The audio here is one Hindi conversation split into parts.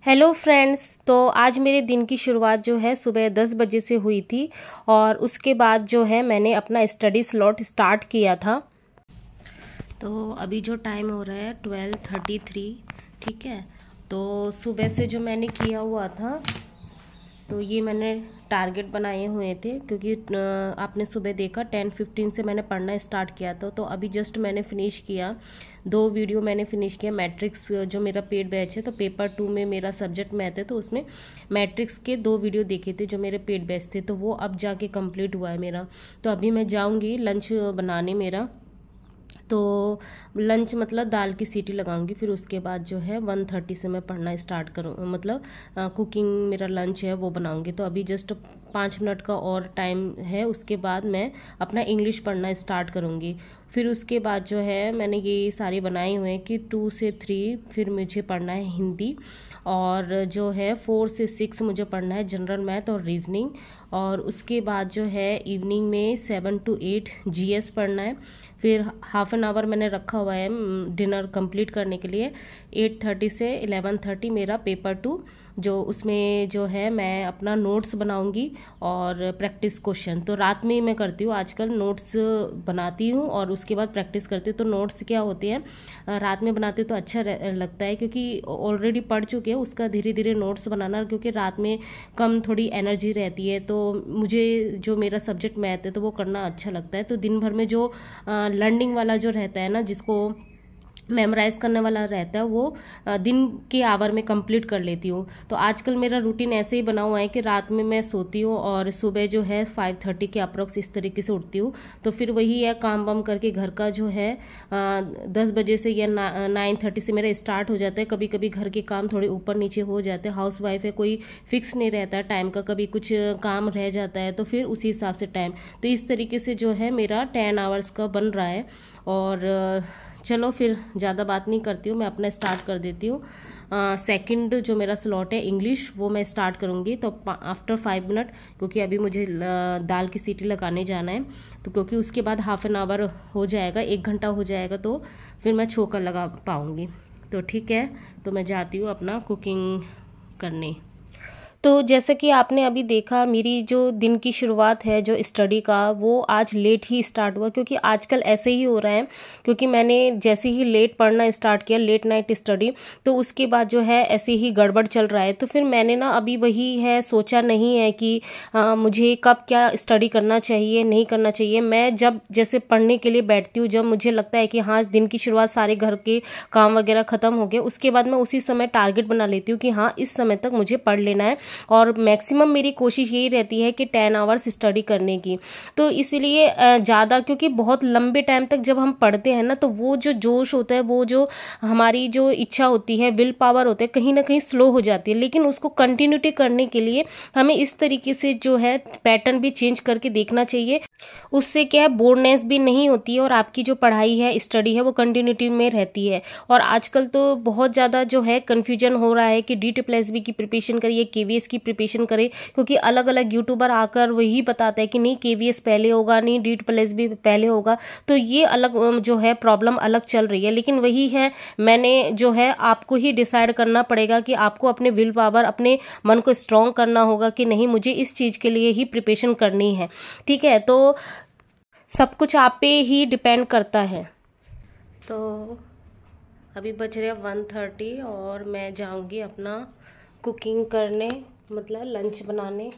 Hello friends. तो आज मेरे दिन की शुरुआत जो है सुबह 10 बजे से हुई थी और उसके बाद जो है मैंने अपना स्टडी स्लॉट स्टार्ट किया था। तो अभी जो टाइम हो रहा है 12:33, ठीक है। तो सुबह से जो मैंने किया हुआ था तो ये मैंने टारगेट बनाए हुए थे, क्योंकि आपने सुबह देखा 10:15 से मैंने पढ़ना स्टार्ट किया था। तो अभी जस्ट मैंने फिनिश किया, 2 वीडियो मैंने फिनिश किया। मैट्रिक्स जो मेरा पेड बैच है, तो पेपर 2 में मेरा सब्जेक्ट मैथ है, तो उसमें मैट्रिक्स के 2 वीडियो देखे थे जो मेरे पेड बैच थे, तो वो अब जाके कंप्लीट हुआ है मेरा। तो अभी मैं जाऊँगी लंच बनाने मेरा। तो लंच मतलब दाल की सीटी लगाऊंगी, फिर उसके बाद जो है 1:30 से मैं पढ़ना स्टार्ट करूँ, मतलब कुकिंग मेरा लंच है वो बनाऊंगी। तो अभी जस्ट 5 मिनट का और टाइम है, उसके बाद मैं अपना इंग्लिश पढ़ना स्टार्ट करूँगी। फिर उसके बाद जो है मैंने ये सारे बनाए हुए हैं कि 2 से 3 फिर मुझे पढ़ना है हिंदी, और जो है 4 से 6 मुझे पढ़ना है जनरल मैथ और रीजनिंग, और उसके बाद जो है इवनिंग में 7 to 8 जीएस पढ़ना है। फिर हाफ एन आवर मैंने रखा हुआ है डिनर कंप्लीट करने के लिए। 8:30 से 11:30 मेरा पेपर 2, जो उसमें जो है मैं अपना नोट्स बनाऊंगी और प्रैक्टिस क्वेश्चन तो रात में ही मैं करती हूँ। आजकल नोट्स बनाती हूँ और उसके बाद प्रैक्टिस करती हूँ। तो नोट्स क्या होते हैं, रात में बनाते तो अच्छा लगता है, क्योंकि ऑलरेडी पढ़ चुके हैं उसका धीरे धीरे नोट्स बनाना, क्योंकि रात में कम थोड़ी एनर्जी रहती है। तो मुझे जो मेरा सब्जेक्ट मैथ है तो वो करना अच्छा लगता है। तो दिन भर में जो लर्निंग वाला जो रहता है ना, जिसको मेमोराइज करने वाला रहता है, वो दिन के आवर में कंप्लीट कर लेती हूँ। तो आजकल मेरा रूटीन ऐसे ही बना हुआ है कि रात में मैं सोती हूँ और सुबह जो है 5:30 के अप्रॉक्स इस तरीके से उठती हूँ। तो फिर वही है, काम वाम करके घर का जो है 10 बजे से या 9:30 से मेरा स्टार्ट हो जाता है। कभी कभी घर के काम थोड़े ऊपर नीचे हो जाते हैं, हाउस वाइफ है, कोई फिक्स नहीं रहता है टाइम का, कभी कुछ काम रह जाता है तो फिर उसी हिसाब से टाइम। तो इस तरीके से जो है मेरा 10 आवर्स का बन रहा है। और चलो फिर ज़्यादा बात नहीं करती हूँ, मैं अपना स्टार्ट कर देती हूँ। सेकंड जो मेरा स्लॉट है इंग्लिश, वो मैं स्टार्ट करूँगी तो आफ्टर 5 मिनट, क्योंकि अभी मुझे दाल की सीटी लगाने जाना है। तो क्योंकि उसके बाद हाफ एन आवर हो जाएगा, 1 घंटा हो जाएगा, तो फिर मैं छोकर लगा पाऊँगी। तो ठीक है, तो मैं जाती हूँ अपना कुकिंग करने। तो जैसे कि आपने अभी देखा, मेरी जो दिन की शुरुआत है जो स्टडी का, वो आज लेट ही स्टार्ट हुआ, क्योंकि आजकल ऐसे ही हो रहा है। क्योंकि मैंने जैसे ही लेट पढ़ना स्टार्ट किया, लेट नाइट स्टडी, तो उसके बाद जो है ऐसे ही गड़बड़ चल रहा है। तो फिर मैंने ना अभी वही है सोचा नहीं है कि मुझे कब क्या स्टडी करना चाहिए नहीं करना चाहिए। मैं जब जैसे पढ़ने के लिए बैठती हूँ, जब मुझे लगता है कि हाँ दिन की शुरुआत, सारे घर के काम वगैरह खत्म हो गए, उसके बाद मैं उसी समय टारगेट बना लेती हूँ कि हाँ इस समय तक मुझे पढ़ लेना है। और मैक्सिमम मेरी कोशिश यही रहती है कि 10 आवर्स स्टडी करने की। तो इसलिए ज़्यादा, क्योंकि बहुत लंबे टाइम तक जब हम पढ़ते हैं ना, तो वो जो जोश होता है, वो जो हमारी जो इच्छा होती है, विल पावर होता है, कहीं ना कहीं स्लो हो जाती है। लेकिन उसको कंटिन्यूटी करने के लिए हमें इस तरीके से जो है पैटर्न भी चेंज करके देखना चाहिए। उससे क्या है, बोर्डनेस भी नहीं होती है और आपकी जो पढ़ाई है, स्टडी है, वो कंटिन्यूटी में रहती है। और आजकल तो बहुत ज़्यादा जो है कन्फ्यूजन हो रहा है कि DSSB की प्रिपरेशन करिए, KVS की प्रिपरेशन करें, क्योंकि अलग अलग यूट्यूबर आकर वही बताता है कि नहीं KVS पहले होगा, नहीं DSSB पहले होगा। तो ये अलग जो है प्रॉब्लम अलग चल रही है। लेकिन वही है, मैंने जो है आपको ही डिसाइड करना पड़ेगा कि आपको अपने विल पावर, अपने मन को स्ट्रॉन्ग करना होगा कि नहीं मुझे इस चीज़ के लिए ही प्रिपरेशन करनी है। ठीक है, तो सब कुछ आप पे ही डिपेंड करता है। तो अभी बज रहे 1:30 और मैं जाऊंगी अपना कुकिंग करने, मतलब लंच बनाने।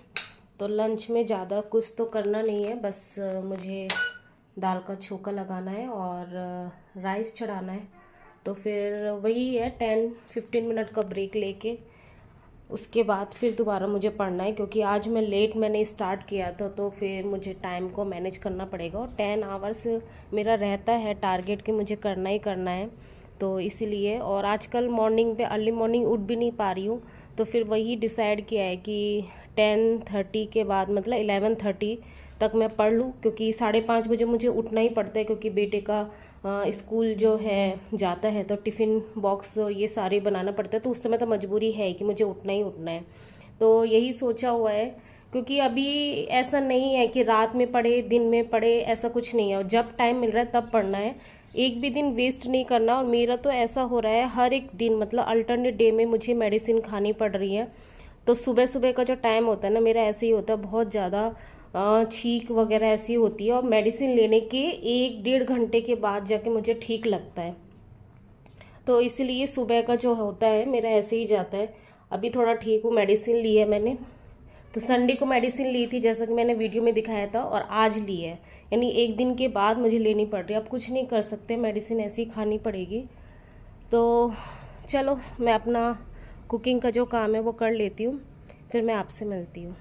तो लंच में ज़्यादा कुछ तो करना नहीं है, बस मुझे दाल का छोंका लगाना है और राइस चढ़ाना है। तो फिर वही है, 10-15 मिनट का ब्रेक लेके उसके बाद फिर दोबारा मुझे पढ़ना है, क्योंकि आज मैंने स्टार्ट किया था, तो फिर मुझे टाइम को मैनेज करना पड़ेगा। और 10 आवर्स मेरा रहता है टारगेट कि मुझे करना ही करना है, तो इसीलिए। और आजकल मॉर्निंग पे अर्ली मॉर्निंग उठ भी नहीं पा रही हूँ, तो फिर वही डिसाइड किया है कि 10:30 के बाद, मतलब 11:30 तक मैं पढ़ लूँ, क्योंकि 5:30 बजे मुझे उठना ही पड़ता है, क्योंकि बेटे का स्कूल जो है जाता है, तो टिफ़िन बॉक्स ये सारे बनाना पड़ता है। तो उस समय तो मजबूरी है कि मुझे उठना ही उठना है। तो यही सोचा हुआ है, क्योंकि अभी ऐसा नहीं है कि रात में पढ़े दिन में पढ़े, ऐसा कुछ नहीं है। जब टाइम मिल रहा है तब पढ़ना है। एक भी दिन वेस्ट नहीं करना। और मेरा तो ऐसा हो रहा है हर एक दिन, मतलब अल्टरनेट डे में मुझे मेडिसिन खानी पड़ रही है। तो सुबह सुबह का जो टाइम होता है ना, मेरा ऐसे ही होता है, बहुत ज़्यादा छींक वगैरह ऐसी होती है, और मेडिसिन लेने के 1-1.5 घंटे के बाद जाके मुझे ठीक लगता है। तो इसीलिए सुबह का जो होता है मेरा ऐसे ही जाता है। अभी थोड़ा ठीक हूँ, मेडिसिन ली है मैंने। तो संडे को मेडिसिन ली थी जैसा कि मैंने वीडियो में दिखाया था, और आज ली है, यानी 1 दिन के बाद मुझे लेनी पड़ रही है। अब कुछ नहीं कर सकते, मेडिसिन ऐसी ही खानी पड़ेगी। तो चलो मैं अपना कुकिंग का जो काम है वो कर लेती हूँ, फिर मैं आपसे मिलती हूँ।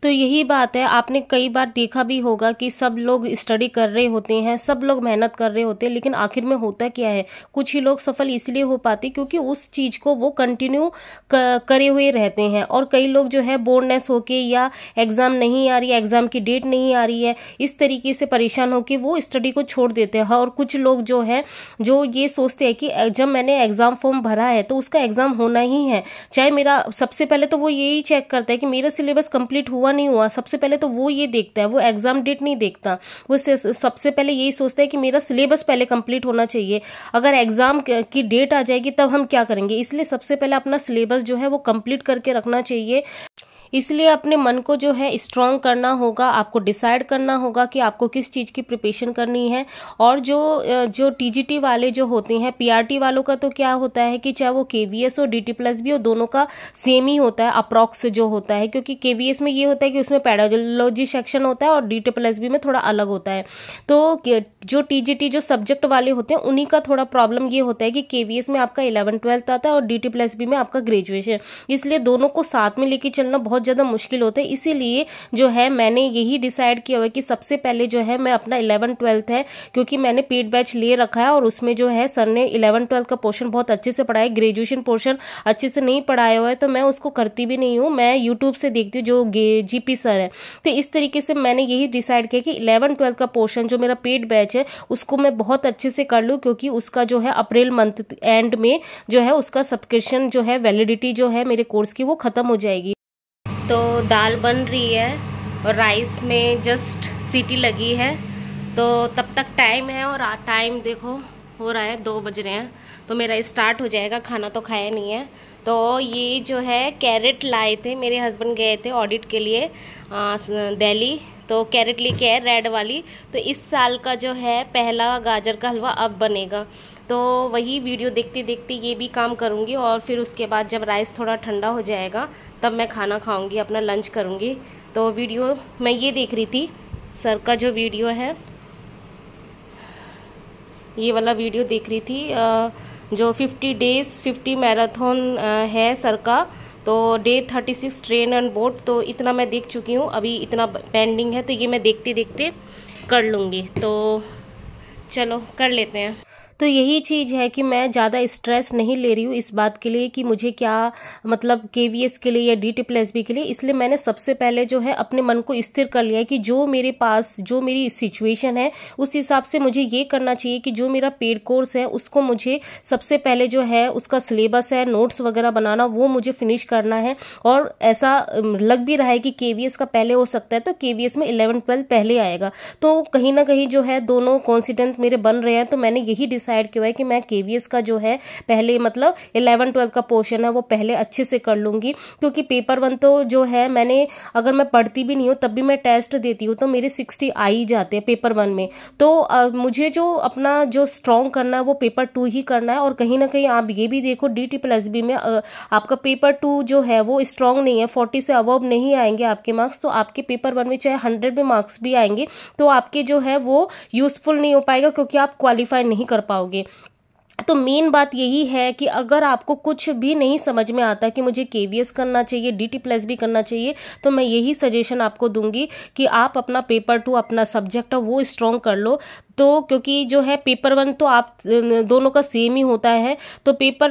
तो यही बात है, आपने कई बार देखा भी होगा कि सब लोग स्टडी कर रहे होते हैं, सब लोग मेहनत कर रहे होते हैं, लेकिन आखिर में होता क्या है, कुछ ही लोग सफल इसलिए हो पाते क्योंकि उस चीज को वो कंटिन्यू करे हुए रहते हैं। और कई लोग जो है बोर्डनेस होके, या एग्जाम नहीं आ रही है, एग्जाम की डेट नहीं आ रही है, इस तरीके से परेशान होके वो स्टडी को छोड़ देते हैं। और कुछ लोग जो है जो ये सोचते हैं कि जब मैंने एग्जाम फॉर्म भरा है तो उसका एग्जाम होना ही है, चाहे मेरा, सबसे पहले तो वो यही चेक करता है कि मेरा सिलेबस कंप्लीट हुआ नहीं हुआ। सबसे पहले तो वो ये देखता है, वो एग्जाम डेट नहीं देखता। वो सबसे पहले यही सोचता है कि मेरा सिलेबस पहले कंप्लीट होना चाहिए, अगर एग्जाम की डेट आ जाएगी तब हम क्या करेंगे। इसलिए सबसे पहले अपना सिलेबस जो है वो कंप्लीट करके रखना चाहिए। इसलिए अपने मन को जो है स्ट्रांग करना होगा, आपको डिसाइड करना होगा कि आपको किस चीज की प्रिपरेशन करनी है। और जो टीजीटी वाले जो होते हैं, पीआरटी वालों का तो क्या होता है कि चाहे वो केवीएस हो, डीटी प्लस भी हो, दोनों का सेम ही होता है, अप्रॉक्स जो होता है। क्योंकि केवीएस में ये होता है कि उसमें पेडागोलॉजी सेक्शन होता है और डीटी प्लस भी में थोड़ा अलग होता है। तो जो टीजीटी जो सब्जेक्ट वाले होते हैं उन्हीं का थोड़ा प्रॉब्लम ये होता है कि केवीएस में आपका 11th-12th आता है और डीटी प्लस भी में आपका ग्रेजुएशन, इसलिए दोनों को साथ में लेके चलना बहुत ज्यादा मुश्किल होता है। इसीलिए जो है मैंने यही डिसाइड किया हुआ है कि सबसे पहले जो है मैं अपना 11th-12th है, क्योंकि मैंने पेड बैच ले रखा है और उसमें जो है सर ने 11th-12th का पोर्शन बहुत अच्छे से पढ़ाया, ग्रेजुएशन पोर्शन अच्छे से नहीं पढ़ाया हुआ है, तो मैं उसको करती भी नहीं हूँ, मैं यूट्यूब से देखती हूँ जो जीपी सर है। तो इस तरीके से मैंने यही डिसाइड किया कि 11th-12th का पोर्शन जो मेरा पेड बैच है उसको मैं बहुत अच्छे से कर लूँ, क्योंकि उसका जो है अप्रैल मंथ एंड में जो है उसका सब्सक्रिप्शन जो है, वैलिडिटी जो है मेरे कोर्स की वो खत्म हो जाएगी। तो दाल बन रही है और राइस में जस्ट सीटी लगी है, तो तब तक टाइम है। और टाइम देखो हो रहा है 2 बज रहे हैं, तो मेरा स्टार्ट हो जाएगा। खाना तो खाया नहीं है। तो ये जो है कैरेट लाए थे, मेरे हस्बैंड गए थे ऑडिट के लिए दिल्ली, तो कैरेट लेके आए रेड वाली। तो इस साल का जो है पहला गाजर का हलवा अब बनेगा, तो वही वीडियो देखते देखते ये भी काम करूँगी। और फिर उसके बाद जब राइस थोड़ा ठंडा हो जाएगा तब मैं खाना खाऊंगी, अपना लंच करूंगी। तो वीडियो मैं ये देख रही थी, सर का जो वीडियो है, ये वाला वीडियो देख रही थी, जो 50 डेज 50 मैराथन है सर का। तो डे 36 ट्रेन एंड बोट, तो इतना मैं देख चुकी हूँ, अभी इतना पेंडिंग है, तो ये मैं देखते देखते कर लूँगी। तो चलो कर लेते हैं। तो यही चीज़ है कि मैं ज़्यादा स्ट्रेस नहीं ले रही हूँ इस बात के लिए कि मुझे क्या, मतलब केवीएस के लिए या डीटी प्लस बी के लिए। इसलिए मैंने सबसे पहले जो है अपने मन को स्थिर कर लिया है कि जो मेरे पास, जो मेरी सिचुएशन है उस हिसाब से मुझे ये करना चाहिए कि जो मेरा पेड कोर्स है उसको मुझे सबसे पहले जो है उसका सिलेबस है, नोट्स वगैरह बनाना, वो मुझे फिनिश करना है। और ऐसा लग भी रहा है कि केवीएस का पहले हो सकता है, तो केवीएस में 11th-12th पहले आएगा। तो कहीं ना कहीं जो है दोनों कॉन्सिडेंट मेरे बन रहे हैं। तो मैंने यही डिसाइड किया है कि मैं केवीएस का जो है पहले, मतलब 11th-12th का पोर्शन है वो पहले अच्छे से कर लूंगी। क्योंकि पेपर 1 तो जो है मैंने, अगर मैं पढ़ती भी नहीं हूँ तब भी मैं टेस्ट देती हूँ तो मेरे 60 आ ही जाते हैं पेपर 1 में। तो मुझे जो अपना जो स्ट्रॉन्ग करना है वो पेपर 2 ही करना है। और कहीं ना कहीं आप ये भी देखो DT प्लस बी में आपका पेपर 2 जो है वो स्ट्रॉन्ग नहीं है, 40 से अबव नहीं आएंगे आपके मार्क्स। तो आपके पेपर 1 में चाहे 100 में मार्क्स भी आएंगे तो आपके जो है वो यूजफुल नहीं हो पाएगा, क्योंकि आप क्वालिफाई नहीं कर पाओगे। तो मेन बात यही है कि अगर आपको कुछ भी नहीं समझ में आता कि मुझे केवीएस करना चाहिए, DT प्लस भी करना चाहिए, तो मैं यही सजेशन आपको दूंगी कि आप अपना पेपर 2, अपना सब्जेक्ट है वो स्ट्रॉन्ग कर लो। तो क्योंकि जो है पेपर 1 तो आप दोनों का सेम ही होता है, तो पेपर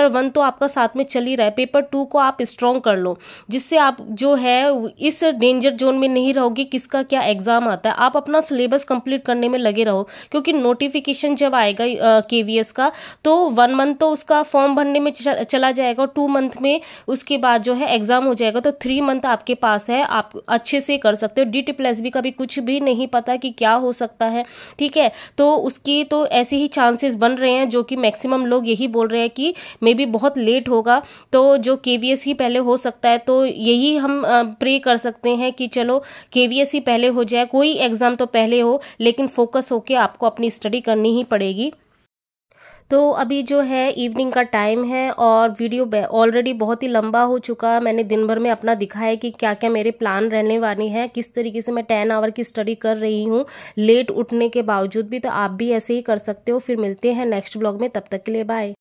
1 तो आपका साथ में चल ही रहा है, पेपर 2 को आप स्ट्रॉन्ग कर लो, जिससे आप जो है इस डेंजर जोन में नहीं रहोगे किसका क्या एग्जाम आता है। आप अपना सिलेबस कंप्लीट करने में लगे रहो, क्योंकि नोटिफिकेशन जब आएगा केवीएस का तो 1 मंथ तो उसका फॉर्म भरने में चला जाएगा, और 2 मंथ में उसके बाद जो है एग्जाम हो जाएगा। तो 3 मंथ आपके पास है, आप अच्छे से कर सकते हो। DT प्लस बी का भी कुछ भी नहीं पता कि क्या हो सकता सकता है, ठीक है। तो उसकी तो ऐसे ही चांसेस बन रहे हैं, जो कि मैक्सिमम लोग यही बोल रहे हैं कि मे बी बहुत लेट होगा, तो जो केवीएस ही पहले हो सकता है। तो यही हम प्रे कर सकते हैं कि चलो केवीएस ही पहले हो जाए, कोई एग्जाम तो पहले हो, लेकिन फोकस होके आपको अपनी स्टडी करनी ही पड़ेगी। तो अभी जो है इवनिंग का टाइम है और वीडियो ऑलरेडी बहुत ही लंबा हो चुका। मैंने दिन भर में अपना दिखाया कि क्या क्या मेरे प्लान रहने वाले हैं, किस तरीके से मैं 10 आवर की स्टडी कर रही हूँ लेट उठने के बावजूद भी। तो आप भी ऐसे ही कर सकते हो। फिर मिलते हैं नेक्स्ट ब्लॉग में, तब तक के लिए बाय।